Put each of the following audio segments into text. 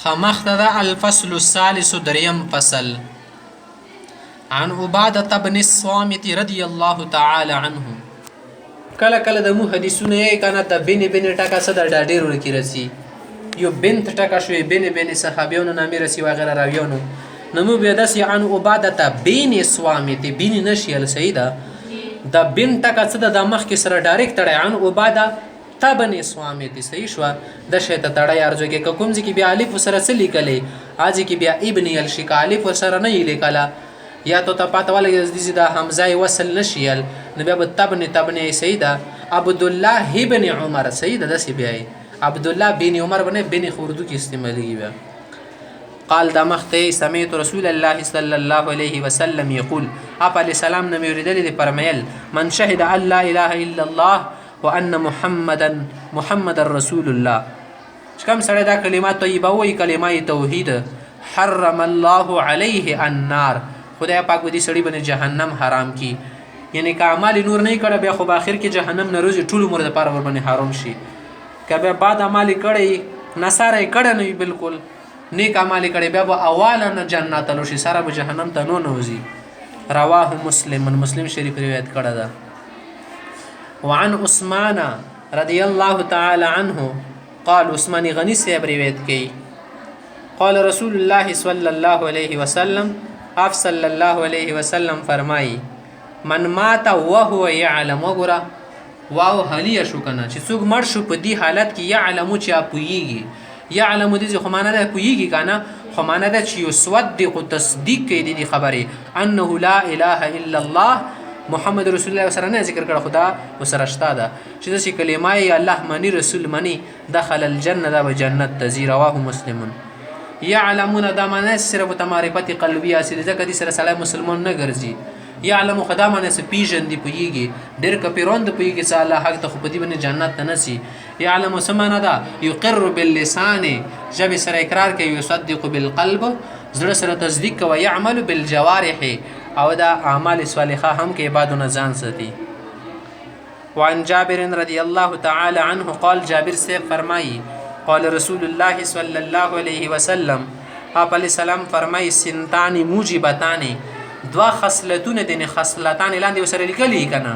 خمخته ده الفصل الثالث دریم فصل. عن عبادة بن الصامت رضی الله تعالی عنه. کله کله د مو حدیثونه یې کنه د بن ټکا څه د ډېرو کې رسی یو بنت ټکا شوی بن صحابیونو نامې رسی وغیرہ راویونو نمو بیا داسې عن عبادة بن الصامت بن نشیل سیده د بن ټکا څه د مخ کې سره ډایرکټ تړي عن عبادة تبن صامت صحیح شو د شیته تړي ارزو کې کوم ځکه بیا الف سره څه لیکلې اځي کې بیا ابن الشکالف سره نه لیکلا یا تو تپاته ولا یزدی دا حمزه وصل نشیل نبی ابو تبن سیدا عبد الله ابن عمر سیدا د سی بیا عبد الله بن عمر بن خوردو کې استعمالي بیا قال دا مخته سمعت رسول الله صلى الله عليه وسلم يقول اپ علی سلام نبی ورېدل دي فرمایل من شهد ان لا اله الا الله وان محمد رسول الله کوم سره دا کلمات طیبه وای کلمه توحید حرم الله عليه النار خدای پاک ودی سړی باندې جهنم حرام کی یعنی که اعمال نور نه کړه بیا خو په اخر کې جهنم نه روزي ټول عمر د پاره ور باندې حرام شي کبه بعد اعمال کړي نصاره کړه نه بالکل نیک اعمال کړي بیا به اواله نه جنت له شي سره به جهنم ته نو نوزي رواه مسلم شریف روایت کړه ده. وعن عثمان رضی الله تعالی عنه قال عثمان غنی سے روایت کی قال رسول الله صلی الله علیه وسلم آپ صلی الله علیه وسلم فرمائی من مات وهو يعلم وګرا واو حلیه شو کنه چې څوک مړ شو په دې حالت کې يعلم چې اپويږي يعلم دې خو معنا ده پويږي کنه خو معنا ده چې يصدق تصدیق کوي دې خبره انه لا اله الا الله محمد رسول الله سره نه ذکر کړه خدا وسرشتا ده چې د کلمه الله مانی رسول مانی دخل الجنه ده بجنت تزي رواه مسلم. يعلمون دا معنی صرف معرفت قلبیه سي ځکه دي سره سلام مسلمان نه ګرځي يعلم خدا معنی سه پیژن دی پويږي ډېر کپیرون دی پويږي چې الله حق ته خو په دې باندې جنت ته نسی يعلم سمانه دا يقر باللسان جب سره اقرار کوي يصدق بالقلب زړه سره تصدیق کوي يعمل بالجوارح او دا اعمال صالحه هم کې عبادت ځان ساتي. وعن جابر رضی الله تعالی عنه قال جابر سے فرمائی قال رسول الله صلی الله علیه وسلم آپ علیہ السلام فرمای سنتان موجبتان دوا خصلتون دي خصلتان لاندې وسره لیکلي کنه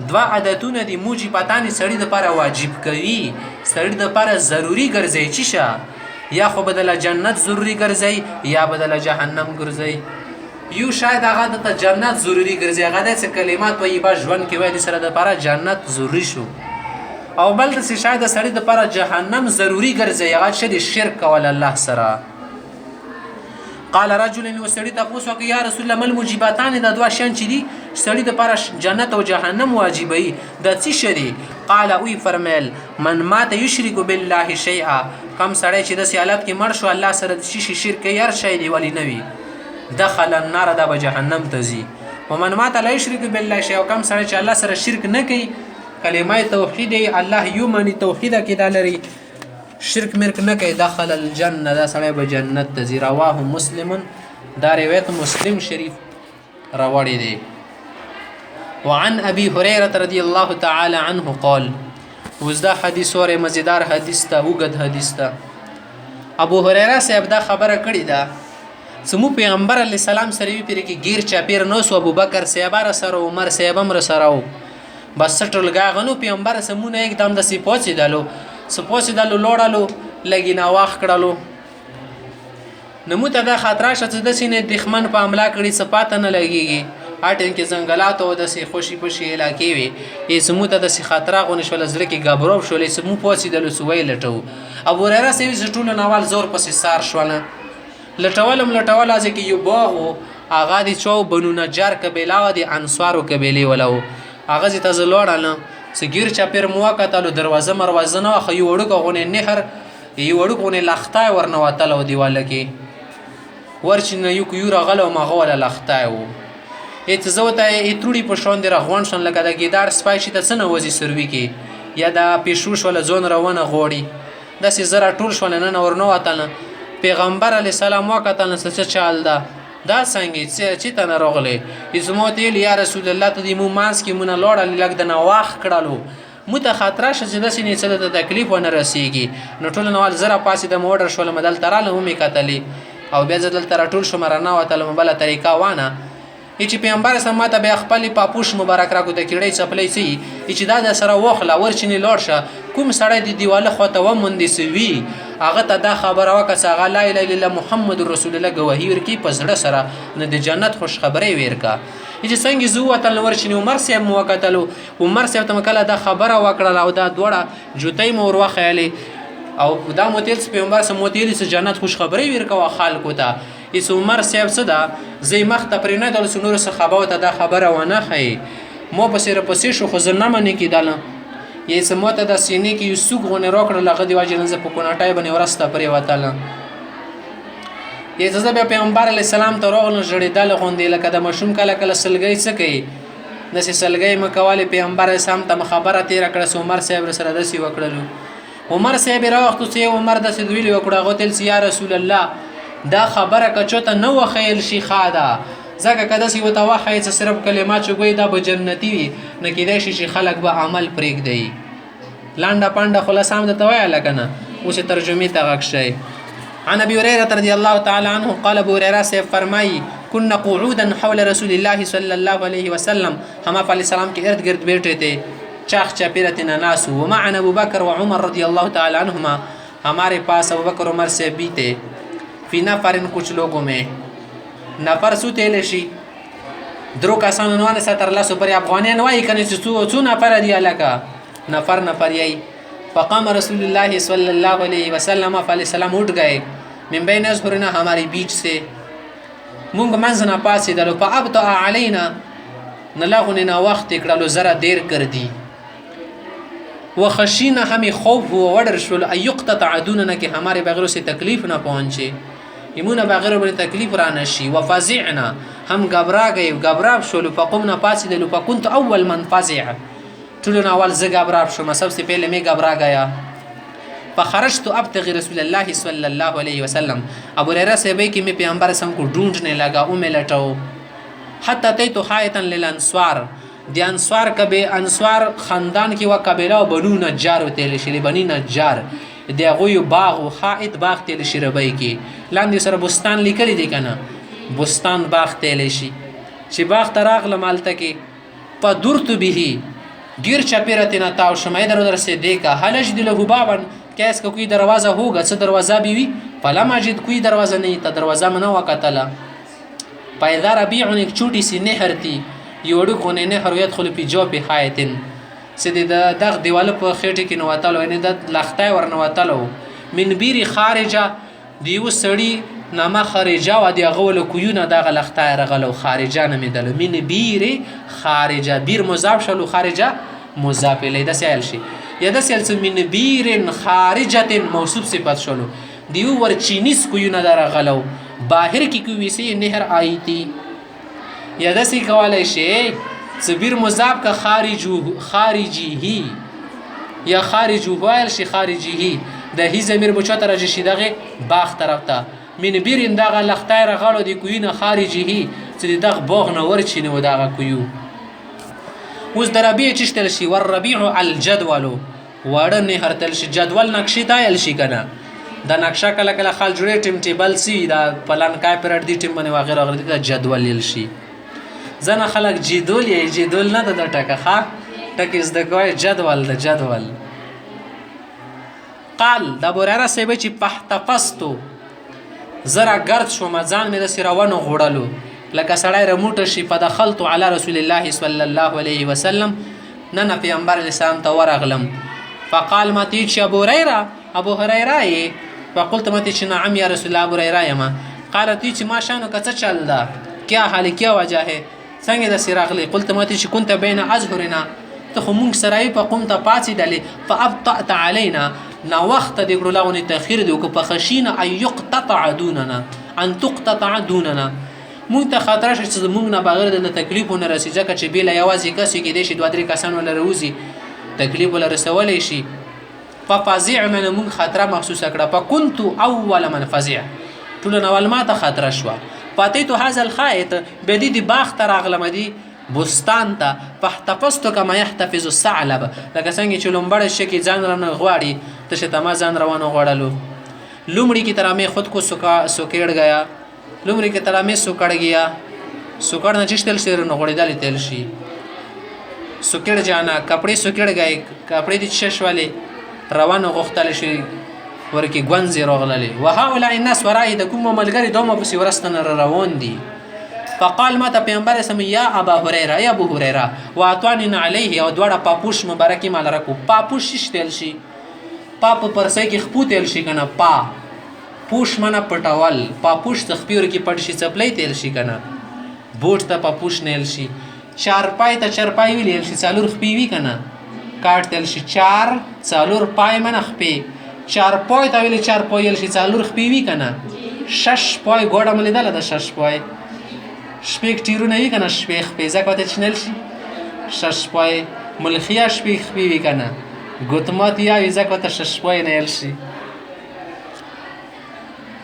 دوا عادتونه دي موجبتان سړی د لپاره واجب کوي سړی د لپاره ضروری ګرځي چې شه یا خو بدله جنت ضروری ګرځي یا بدله جهنم ګرځي یو شاید هغه د جنت ضروری ګرځي هغه د کلمات طیبه ژوند کې وای دي سره د لپاره جنت ضروری شو او بل د شاید سړی د لپاره جهنم ضروری ګرځي هغه چې شرک کول الله سره. قال رجل وسړی تاسو کې یا رسول الله مل موجباتان د دوا شان چې دي سړی د لپاره جنت او جهنم واجبای د څه شری قال او فرمایل من مات یشرک بالله شیئا کم سړی چې د سیالت کې مړ شو الله سره د شي شرک یې هر شی دی ولی نوي دخل النار د جهنم تزي ومن مات لا یشرک بالله شیئا کم سړی چې الله سره شرک نه کوي کلمه توحید الله یومنی توحید کې دالري شرک مرک نه کوي داخل الجنه دا سړی به جنت ته رواه مسلم دا روایت مسلم شریف راوړی دی. وعن ابي هريره رضی الله تعالی عنه قال وزدا حدیث اور مزیدار حدیث ته وګد حدیث ته ابو هريره صاحب دا خبره کړی دا سمو پیغمبر علی السلام سره وی پیر کې غیر چاپیر نو سو ابو بکر صاحب سره عمر صاحب هم سره بس ټولګه غنو پیغمبر سمونه एकदम د سی پوڅې دالو لوړالو لګینا واخ کړهلو نمو ته دا خاطر شته د سینې دښمن په حمله کړي صفات نه لګيږي اټن کې ځنګلات او د سی خوشي پشي علاقې وي ای سمو ته د سی خاطر غونې شول زړه کې غبرو شولې سمو پوڅې دالو سوې لټو ابو هريره سوي ټول نوال زور پسې سار شول لټول ځکه یو باغ اغا دي چو بنو نجار قبيله او دي انصارو قبيله ولو اغه زی تاسو لوړاله سګیر چاپیر موقتلو دروازه مروازه نه خو یو وړو غونه نهر یو وړو غونه لختای ورنه وتلو دیواله کې ورچنه یو رغلو مغول لختای وو اتزوته اتروړي په شون دی رغون شون لکه د ګیدار سپای شي ته څنګه وځي سروي کې یا د پیشوش ولا زون روانه غوړي د سي زرا ټول شون نه ورنه وتل پیغمبر علی السلام وکتل څه چال ده دا څنګه چې تنه راغله اسمو ته یا رسول الله ته د مو مانس کې مونږ لوړل لګ د نواخ کړهلو مته خطره شه چې داسې نه څه د تکلیف ونه رسیږي. نو ټول نوال زره پاسې د موډر شول مدل تراله همې کتلې او بیا ځدل تر ټول شو مرنه وتل مبله طریقه وانه چې پیغمبر سم ماته بیا خپل پاپوش مبارک را کو د کیړې چپلې سي چې دا د سره وخلا ورچنی لوړ شه کوم سړی د دیواله خواته و مونږ سوي هغه ته دا خبره وکړه هغه لا اله الا الله محمد رسول الله گواهی ورکی په زړه سره نه د جنت خوش خبرې ورکا چې څنګه زو وتل ورچنی عمر سي موکتلو عمر سي ته مکله دا خبره وکړه او دا دوړه جوتای مور وخیالي او دا موتیل پیغمبر سم موتیل سي جنت خوش خبرې ورکا خلکو ته اس عمر صاحب صدا زي مخ ته پرې نه دل سنور څخه خبره ته دا خبره ونه خي مو پسې شو خو زنه منې کیدل یې سموته د سینې کې یو سوق غونه راکړه لغه دی واجب نه په کوناټای باندې ورسته پرې وتاله یې ځکه بیا پیغمبر علی السلام ته راغله جوړېدل غوندې لکه د مشوم کله کله سلګي څه کوي د سلګي مکواله پیغمبر اسلام ته خبره تیر کړه عمر صاحب سره دسی وکړلو عمر صاحب راوخت چې عمر د سدویل وکړه غوتل سی یا رسول الله دا خبره کچوته نو خیل شي خاده زکه کده سی وته وخی چې صرف کلمات چوي دا به جنتی وي نه کیدای شي چې خلک به عمل پرېګ دی لانډه پانډه خلاصام د توای لکنه اوس ترجمه ته غښي عن ابي هريره رضي الله تعالى عنه قال ابو هريره سے فرمای كنا قعودا حول رسول الله صلى الله عليه وسلم هم علیہ السلام کے ارد گرد بیٹھے تھے چاخ چپیرتنا ناس ومعنا ابو بکر وعمر رضي الله تعالى عنهما ہمارے پاس ابو بکر عمر سے بھی تھے فی نفرن کچھ لوگوں میں نفر سو تیل شي درو کسانو نوانه ستر لاسو پر افغانیان وای کنه چې څو نفر دی الکا نفر یای فقام رسول الله صلی الله علیه وسلم علیہ السلام اٹھ گئے من بین ازهرنا ہماری بیچ سے مونږ منځ نه پاسې دلو په ابطا علینا نلاغنا وقت کړلو زره دیر کړ دی وخشینا ہمیں خوف و وڈر شل ایقطع دوننا کہ ہمارے بغیر سے تکلیف نہ پہنچے یمونا بغیر بر تکلیف را نشی وفزعنا هم غبرا گئے غبرا شل فقمنا پاسدلو فكنت اول من فزع طولنا اول ز غبرا شو سب سے پہلے میں غبرا گیا فخرجت ابتغي رسول الله صلی اللہ علیہ وسلم ابو هريره سے بھئی کہ میں پیغمبر سم کو ڈھونڈنے لگا او میں لٹاؤ حتی تیتو حایتا للانصار دی انصار کبه انصار خاندان کې وا قبیله او بنو نجار وتل شي بنی نجار دی غوی باغ او حائط باغ تل شي ربای کې لاندې سره بستان لیکل دي کنه بستان باغ تل شي چې باغ تراغ لمالته کې پدورت به گیر چپیرتنا تاو شمای در سے دیکھا حلج دل بابن کیس کا کوئی دروازہ ہوگا څه دروازہ بھی وی فلا ماجد کوئی دروازہ نہیں تا دروازہ منا وکتلا پیدا ربیع ایک چھوٹی سی نہر تھی یوړو غونې نه هر يدخل په جوب حایتن سید د دغ دیواله په خېټه کې نواتلو نه د لختای ورنواتلو من بیر خارجه دیو سړی نامه خارجه و دی غول کوونه دغه لختای رغلو خارجه نه میدل من بیر خارجه بیر مضاف شلو خارجه مضاف الیه د سیل شي یا د سیل من بیر خارجه موصوف صفت شلو دیو ور چینیس کوونه درغلو باهر کی کوي سي نهر آیتی یا دسی کولای شي صبر مضاف کا خارجی هی یا خارجو وایل شي خارجی هی د هی ضمیر بچته راځي شي دغه باغ طرف ته من بیرین دغه لختای رغالو دی کوینه خارجی هی چې دغه باغ نه ورچینه و دغه کویو اوس د ربیع چشتل شي ور ربیع الجدول وړه نه هرتل شي جدول نقشې تایل شي کنه دا نقشه کله کله خال جوړې ټیم ټیبل سی دا پلان کای پرړ دی ټیم باندې وغیرہ وغیرہ دا جدول لیل شي زنه خلق جدول یې جدول نه د ټکه ښه ټکه زده کوی جدول د جدول قال د ابو هريره سیبه چې پحتفستو زرا ګرد شو مزان مې د سروانو غوړلو لکه سړی رموټه شي فدخلت على رسول الله صلى الله عليه وسلم نن پیغمبر اسلام ته ورغلم فقال ما تيچ ابو هريره فقلت ما تيچ نعم يا رسول الله ابو هريره ما قال تيچ ما شانو کڅ چل دا کیا حال کیا وجہ ہے څنګه د سراغلی قلت ما تيچ كنت بين ازهرنا ته مونږ سره په قوم ته پاتې دلی فابطأت علينا نا وخت د ګرلاونی تاخير دی کو په خشینه اي يقطع دوننا ان تقطع دوننا مونږ ته خاطر شې چې مونږ نه بغیر د تکلیفونه رسیږي چې بیل یوازې کسي کې د شي دوه درې کسان ولا روزي تکلیف ولا رسولې شي ففزعنا مونږ خاطر مخصوصه کړه فكنت اول من فزع ټول نو ما ته خاطر شو پاتې ته هاذ الخائط بدی دی باغ تر اغلم دی بستان ته فاحتفظت کما یحتفظ الثعلب، لکه څنګه چې لومبړی شکې ځان رانه غواړي تشه ته ما ځان روانه غواړلو. لومړی کی طرح میں خود کو سکیڑ گیا، لومړی کی طرح میں سکڑ گیا، سکڑ نه چشتل شي نو غړېدلې تل شي. سکیڑ جانا کپڑے سکیڑ گئے، کپڑے دي شش والے روانه غختل شي ورکی ګونځي راغللې. وهؤلاء الناس ورای د کوم ملګری دومره پسې ورستنه روان دي. فقال ما ته پیغمبر اسلام یا ابا هريره یا ابو هريره واعطاني عليه، او دوړه پاپوش مبارکي مال راکو. پاپوش شتل شي، پاپ پرسې کې خپوتل شي کنه، پوش منه پټول، پاپوش تخپیر کې پټ شي چپلې تل شي کنه، بوټ ته پاپوش نل شي، چارپای ته چارپای ویل شي، څالور خپې وی کنه کاټ تل شي، چار څالور پای منه خپې، چارپای ته ویل چارپای ویل شي، څالور خپې وی کنه، شش پای ګوډه ملیدل د شش پای، شپږ ټیرونه وی کنه، شپږ خپې ځکه ته چنل شي، شش پای ملخیا شپږ خپې وی کنه، ګوتمات یا ځکه ته شش پای نه ال شي.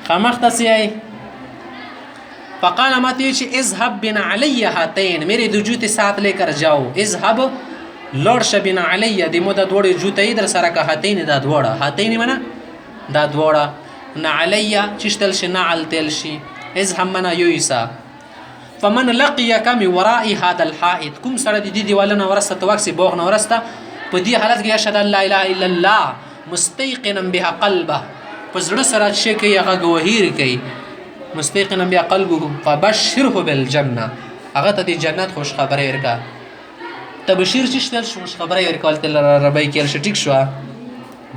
خامخته سي فقال ما تيجي اذهب بنا علي هاتين، मेरे दो जूते साथ लेकर जाओ. اذهب لورش بنا علي دې مو د دوړې جوته در سره که هاتين دا دوړه، هاتين معنی دا دوړه، نه علي چشتل شي نه علتل شي، اذهب منا يويسا. فمن لقيك من وراء هذا الحائط، کوم سره دې دیوالونه ورسته توکسي بوغ نه ورسته په دې حالت کې اشهد ان لا اله الا الله مستيقنا بها قلبه، پزړه سره چې کوي هغه گواهی کوي، مستيقنا بها قلبه فبشره بالجنه، هغه ته د جنت خوش خبره ورکا. تبشیر چې شتل خوش خبره ورکول تل ربي کې ټیک شو،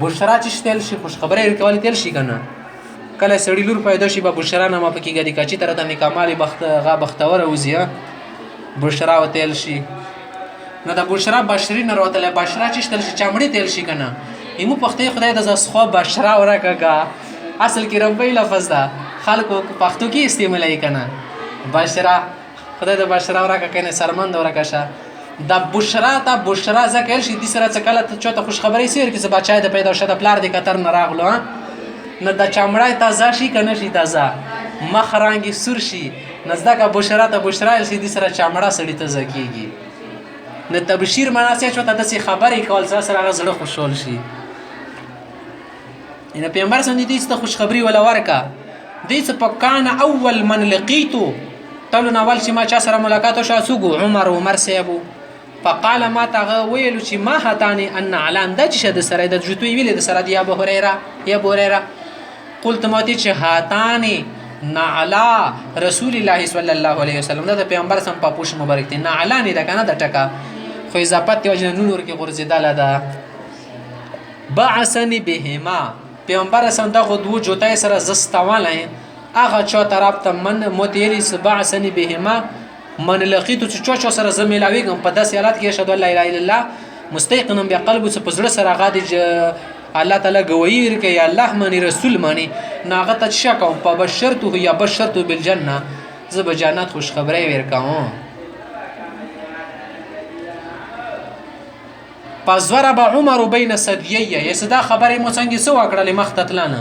بشرا چې شتل شي خوش خبره ورکول تل شي کنه. کله سړی لور پیدا شي به بشرا نه ما پکې غدي کچې تر ته نکمالي بخت غا بختور اوزیا بشرا وتل شي، نه د بشرا بشری نه راوتله، بشرا چې شتل شي چمړي تل شي کنه. ایمو پخته خدای د زسخو بشرا ورکا، اصل کې ربي لفظ ده، خلکو پښتو کې استعمالای کنه بشرا، خدای د بشرا ورکا کنه سرمند ورکا شه. د بشرا ته بشرا ځکه شي د سره څکله ته چاته خوش خبري سیر کې بچای د پیدا شته پلار د کتر نه راغلو، نه د چمړای تازه شي کنه شي تازه مخ رنګي سور شي، نزدکه بشرا ته بشرا شي د سره چمړه سړی ته زکیږي. نه تبشیر مناسه چوته د خبرې کول سره غزړه خوشحال شي. ان پیغمبر سم دې ته خوش خبري ولا ورکا، دې څه پکانه اول من لقيتو، تلو اول چې ما چا سره ملاقات وشو سوګو عمر سیبو. فقال ما تغه ویلو چې ما هتانی ان علان د چې د سره د جوتوي ویل د سره دی ابو هريره یا ابو هريره. قلت ما تی چې هاتانی نعلا رسول الله صلی الله علیه وسلم، دا پیغمبر سم پاپوش مبارک دي، نعلا نه دا کنه د ټکا خو اضافت وجه نور کې غرزیداله ده. بعثني بهما، پیغمبر سم دغه دو جوتای سره زستواله هغه چا طرف ته من متیری بعثني بهما من لقيت چې چا سره زمیلاویږم په داسې حالت کې اشهد ان لا اله الا الله مستيقنا بقلب څه پزړه سره غادي الله تعالی گواہی ورکړي الله مانی رسول مانی ناغه ته شک او په بشرته یا بشرته بالجنه، زه به جنت خوش خبري ورکوم. پزوره به عمر بین صدیه، یسدا خبرې مو څنګه سو کړلې مختتلانه،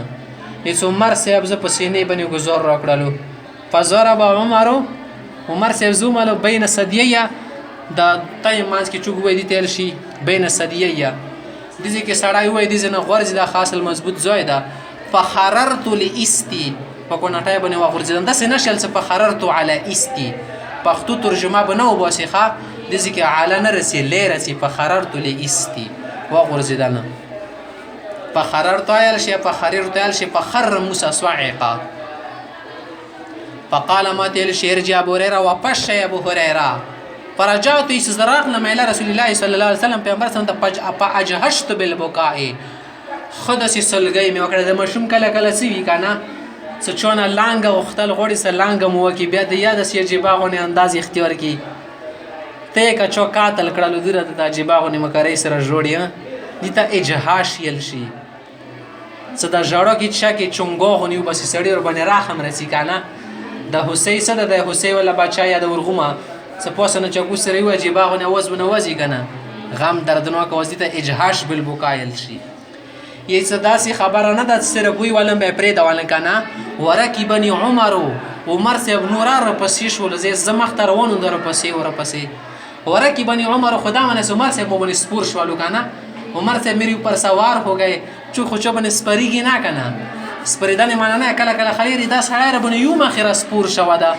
یس عمر صاحب ز پسینې بنې گزار را کړلو. پزوره به عمر صاحب زومالو بین صدیه د تای مانس کې چوغ وې دي تل شي بین صدیه دې کې سړای وې دې نه غورځي د خاصل مضبوط ځای ده. فخررت لاستي په کونټای باندې وغورځم د سینه شل څه فخررت علی استی، پښتو ترجمه بنو باسخه دې کې اعلان رسي لرسي فخررت لاستي وغورځدل. فخررت علی شی فخررت علی شی فخر موسی صعقا. فقال ما تل شيرجي ابو هريره وپش ابو هريره فرجعت استزراقنا الى رسول الله صلى الله عليه وسلم، پیغمبر صلی الله علیه وسلم ته اجهشت بالبكاء، خداسي سلګي مې وکړه د مشوم کله کله سی کنه سچونه لانګه وختل غوړي سره لانګه مو کې بیا د یاد سی جباغونه انداز اختیار کی ته کا چوکاتل کړهلو دره د جباغونه مکرې سره جوړیا دي ته اجهاش یل شي صدا جوړو کې چا کې چونګو غونیو بس سړی ور باندې راخم رسی کنه د حسین صدا د حسین ولا بچا یا د ورغومه سپوسنه چکو سره وی جباغونه وزونه وزي کنه غم دردناک وزیته اجهاش بالبکایل شي. یی صدا سی خبره نه د سره کوی ولم به پرې دوالن کنه ورکی بني عمر سے ابن نورار پسې شول زې زمخ تر ونه در پسې ور پسې ورکی بنی عمر خدا من از عمر صاحب بن سپور شوالو کنه عمر صاحب میری اوپر سوار हो गए چو خو چو بن سپریږي نه کنه سپریدنه معنا نه کله کله خلیری دا سړی را بن یو مخره سپور شو ده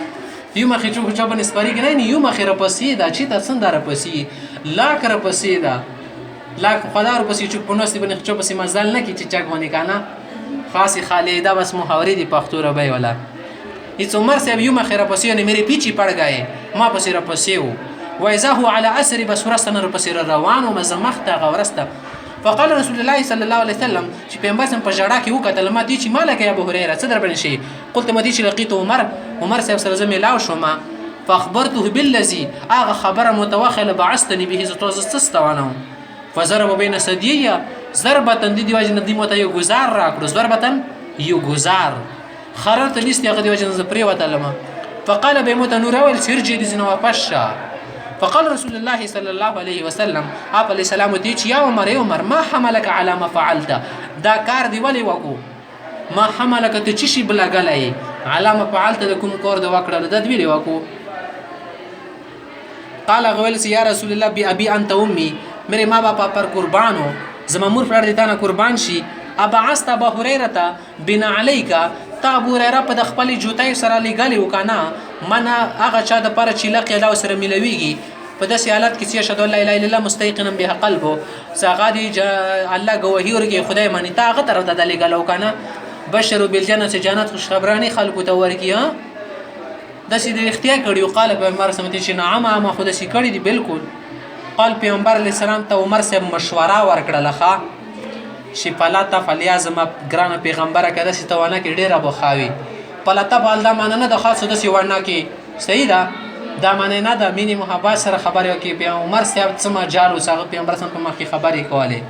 یو مخې چو خو چو بن سپریږي نه یو مخره پسې دا چې تاسو اندار پسې لا کر پسې دا لا خدا را پسې چو پنوستي بن چو پسې مزل نه کی چې چک باندې کنه خاصی خالیدا بس محاورې دی پښتو را به ولا هیڅ عمر صاحب یو مخره پسې نه میری پیچی پړ گئے ما پسې را پسې وو وإذا هو على أسر بس ورستنا رپسې روان او مزمخته غورسته فقال رسول الله صلى الله عليه وسلم چې پیغمبر سم په جړه کې وکتل ما دي چې مالک یا ابو هريره څه در باندې شي قلت ما دي چې لقيت عمر صاحب سره زمي لاو شوم فاخبرته بالذي اغه خبر متوخل بعثتني به زتوز استوانه فضرب بين ثديي ضربه دي واجه ندي مت یو گزار راکړو ضربه یو گزار خررت لیست هغه دی واجه ز پری وتلم فقال بموت نور اول سرجي دي زنو پشا فقال رسول الله صلى الله عليه وسلم آپ علیہ السلام ته چې یا عمر ما حملك على ما فعلت دا کار دی ولی وکو ما حملك ته چې شي بلګلای على ما فعلت کوم کور د وکړل د ویلی وکو قال غول یا رسول الله بأبي انت امي میرے ماں باپ پر قربان ہو زما مور پلار دیتا نه قربان شي ابعثت ابو هريره بنا عليك تا ابو هريره په د خپل جوتای سره لګلی وکانا من هغه چا د پر چې لقي الله سره ملويږي په داسې حالت کې چې اشهد ان لا اله الا الله مستيقنا بها قلبه ساغادي الله گواهی ورګي خدای مانی تا هغه طرف د لګلو کنه بشر بالجنه جنت خوش خبرانی خلق ته ورکی داسې د اختیار کړي قال پیغمبر سمته چې نعم ما خود سي کړي دي بالکل قال پیغمبر علیہ السلام ته عمر صاحب مشوره ورکړه لخوا چې پلاتا فلیازم ګران پیغمبره کده چې توانه کې ډیره بخاوي پلاتا بل دا معنی نه د خاص د سی ورنا کې صحیح ده دا معنی نه د مینی محبت سره خبرې کوي پیغمبر عمر صاحب څما جالو سره پیغمبر سم په مخې خبرې کوله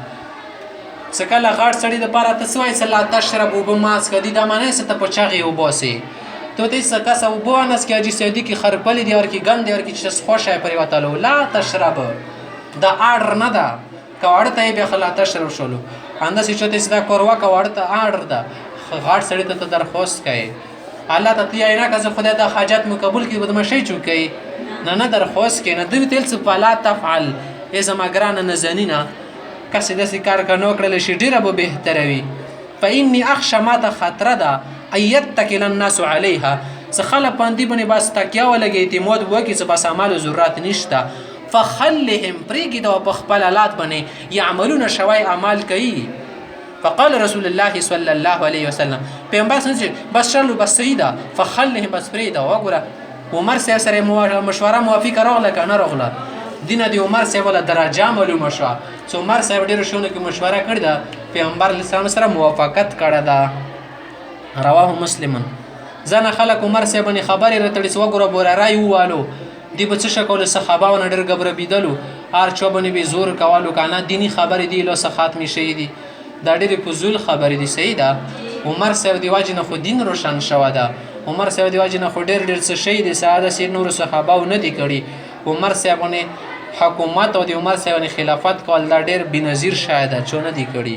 سکه غاړ سړی د پاره تسوي صلی تشرب وبماس کدي دا معنی ست په چاغي وباسي تو دې سکه سو بونس کې اجي سعودي کې خرپلې دی اور کې ګند دی اور کې چې خوشای پرې وتلو لا تشرب دا آرډر نه ده کواړه ته به خلا تشرب شولو انده چې چته سدا کوروا کواړه ته آرډر ده غاړ سړی ته درخواست کوي الله ته یې نه کزه خدای د حاجت مو قبول کړي بدمشي چوکي نه درخواست کوي نه دوی تل څه فلا تفعل اذا ما ګران نه زنینا کسې د کار کنو کړل شي ډیره به بهتره وي فإني أخشى ما خطر ده ايتكل الناس عليها سخل باندې باندې بس تکیا ولګي اعتماد وکي چې بس اعمال ضرورت نشته فخلهم پریګي د بخپل حالات باندې يعملون شوي اعمال کوي فقال رسول الله صلى الله عليه وسلم پیغمبر څنګه بس شلو بس سیدا فخلهم بس پریدا وګوره عمر سره مشوره موافق راغله کنه راغله دینه دی عمر سره ولا درجه معلومه شو چې عمر سره ډیر شونه کې مشوره کړی دا پیغمبر اسلام سره موافقت کړه دا رواه مسلم ځنه خلک عمر سره باندې خبرې راتړي سو ګوره بوره راي والو دی په څه شکل صحابهونه ډېر غبره بيدلو هر چا باندې به زور کوالو کنه دینی خبرې دی له ختمي شي دي دا ډېر فضول خبرې دي صحیح ده عمر سره دی واجب نه خو دین روشن شوه ده عمر سره دی واجب نه خو ډېر څه شي دي ساده سیر نور صحابه نه دي کړي عمر سره باندې حکومت او د عمر سره خلافت کول دا ډېر بنظیر شاید چونه دي کړي